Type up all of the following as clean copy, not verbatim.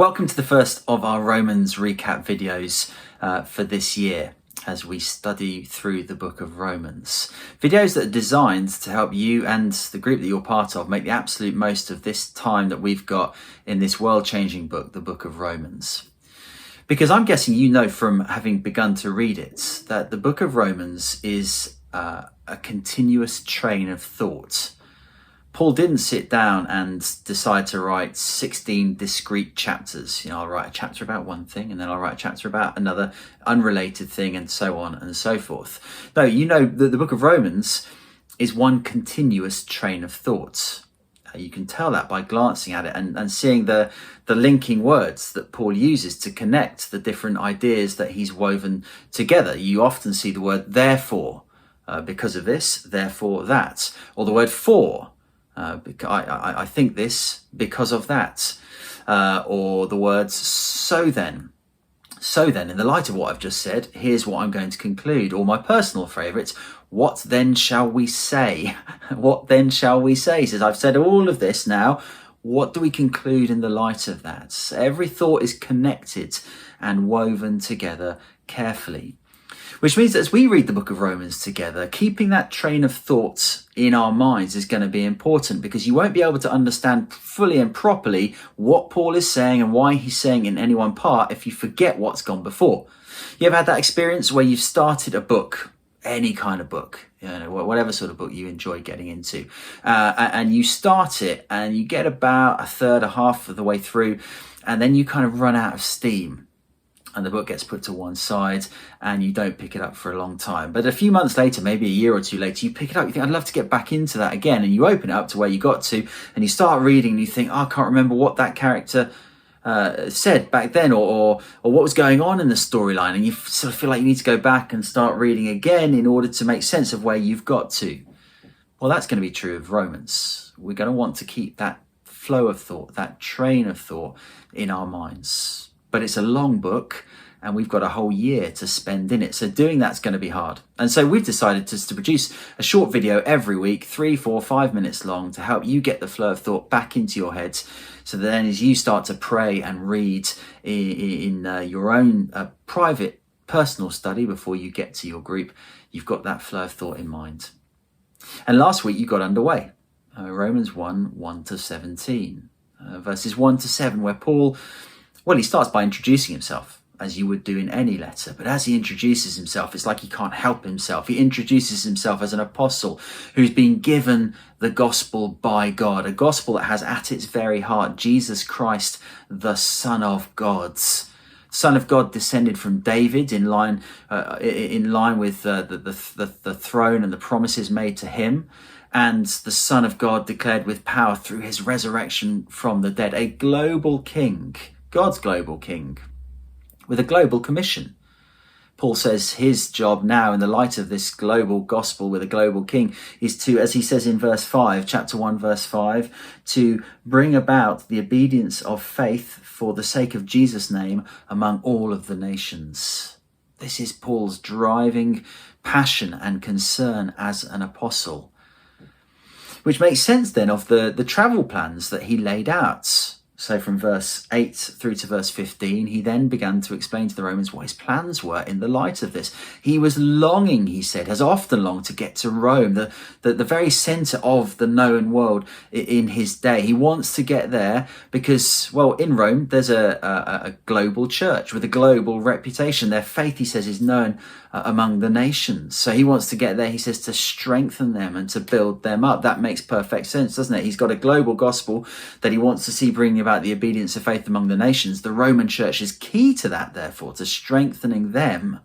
Welcome to the first of our Romans recap videos for this year as we study through the book of Romans. Videos that are designed to help you and the group that you're part of make the absolute most of this time that we've got in this world-changing book, the book of Romans. Because I'm guessing you know from having begun to read it that the book of Romans is a continuous train of thought. Paul didn't sit down and decide to write 16 discrete chapters. I'll write a chapter about one thing and then I'll write a chapter about another unrelated thing and so on and so forth. No, you know that the book of Romans is one continuous train of thoughts. You can tell that by glancing at it and seeing the linking words that Paul uses to connect the different ideas that he's woven together. You often see the word therefore, because of this, therefore that, or the word for. I think this because of that, or the words so then. So then, in the light of what I've just said, here's what I'm going to conclude. Or my personal favourite, what then shall we say? What then shall we say? He says, I've said all of this now. What do we conclude in the light of that? Every thought is connected and woven together carefully. Which means that as we read the book of Romans together, keeping that train of thought in our minds is going to be important, because you won't be able to understand fully and properly what Paul is saying and why he's saying in any one part if you forget what's gone before. You ever had that experience where you've started a book, any kind of book, whatever sort of book you enjoy getting into, and you start it and you get about a third, a half of the way through, and then you kind of run out of steam. And the book gets put to one side and you don't pick it up for a long time. But a few months later, maybe a year or two later, you pick it up, you think, I'd love to get back into that again. And you open it up to where you got to and you start reading and you think, I can't remember what that character said back then or what was going on in the storyline. And you sort of feel like you need to go back and start reading again in order to make sense of where you've got to. Well, that's going to be true of Romans. We're going to want to keep that flow of thought, that train of thought in our minds. But it's a long book and we've got a whole year to spend in it. So doing that's going to be hard. And so we've decided to produce a short video every week, 3, 4, 5 minutes long, to help you get the flow of thought back into your heads. So that then as you start to pray and read in your own private personal study before you get to your group, you've got that flow of thought in mind. And last week you got underway. Romans 1 to 17, verses 1 to 7, where Paul... Well, he starts by introducing himself, as you would do in any letter. But as he introduces himself, it's like he can't help himself. He introduces himself as an apostle who's been given the gospel by God, a gospel that has at its very heart Jesus Christ, the Son of God. Son of God descended from David in line with the throne and the promises made to him. And the Son of God declared with power through his resurrection from the dead, a global king. God's global king, with a global commission. Paul says his job now, in the light of this global gospel with a global king, is to, as he says in verse 5, chapter 1, verse 5, to bring about the obedience of faith for the sake of Jesus' name among all of the nations. This is Paul's driving passion and concern as an apostle, which makes sense then of the travel plans that he laid out. So from verse 8 through to verse 15, he then began to explain to the Romans what his plans were in the light of this. He was longing, he said, has often longed to get to Rome, the very centre of the known world in his day. He wants to get there because, well, in Rome, there's a global church with a global reputation. Their faith, he says, is known among the nations. So he wants to get there, he says, to strengthen them and to build them up. That makes perfect sense, doesn't it? He's got a global gospel that he wants to see bringing about the obedience of faith among the nations. The Roman church is key to that, therefore, to strengthening them.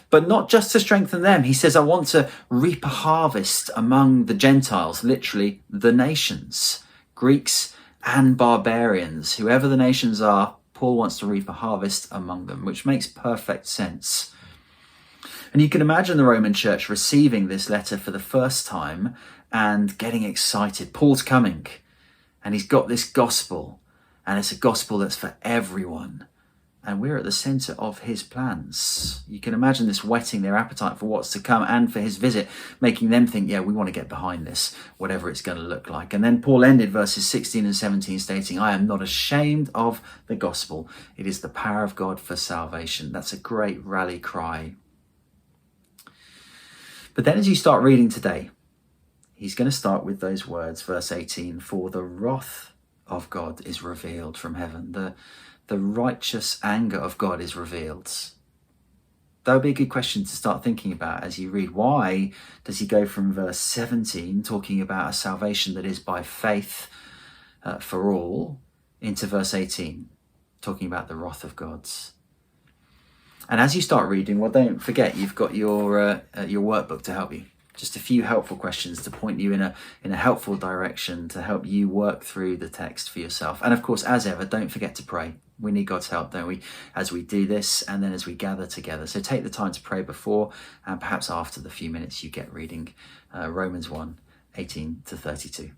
But not just to strengthen them. He says, I want to reap a harvest among the Gentiles, literally the nations, Greeks and barbarians, whoever the nations are. Paul wants to reap a harvest among them, which makes perfect sense. And you can imagine the Roman church receiving this letter for the first time and getting excited. Paul's coming and he's got this gospel, and it's a gospel that's for everyone. and we're at the centre of his plans. You can imagine this whetting their appetite for what's to come and for his visit, making them think, yeah, we want to get behind this, whatever it's going to look like. And then Paul ended verses 16 and 17 stating, I am not ashamed of the gospel. It is the power of God for salvation. That's a great rally cry. But then as you start reading today, he's going to start with those words, verse 18, for the wrath of God is revealed from heaven. The righteous anger of God is revealed. That would be a good question to start thinking about as you read. Why does he go from verse 17, talking about a salvation that is by faith for all, into verse 18, talking about the wrath of God? And as you start reading, well, don't forget you've got your workbook to help you. Just a few helpful questions to point you in a helpful direction to help you work through the text for yourself. And of course, as ever, don't forget to pray. We need God's help, don't we, as we do this and then as we gather together. So take the time to pray before and perhaps after the few minutes you get reading Romans 1, 18 to 32.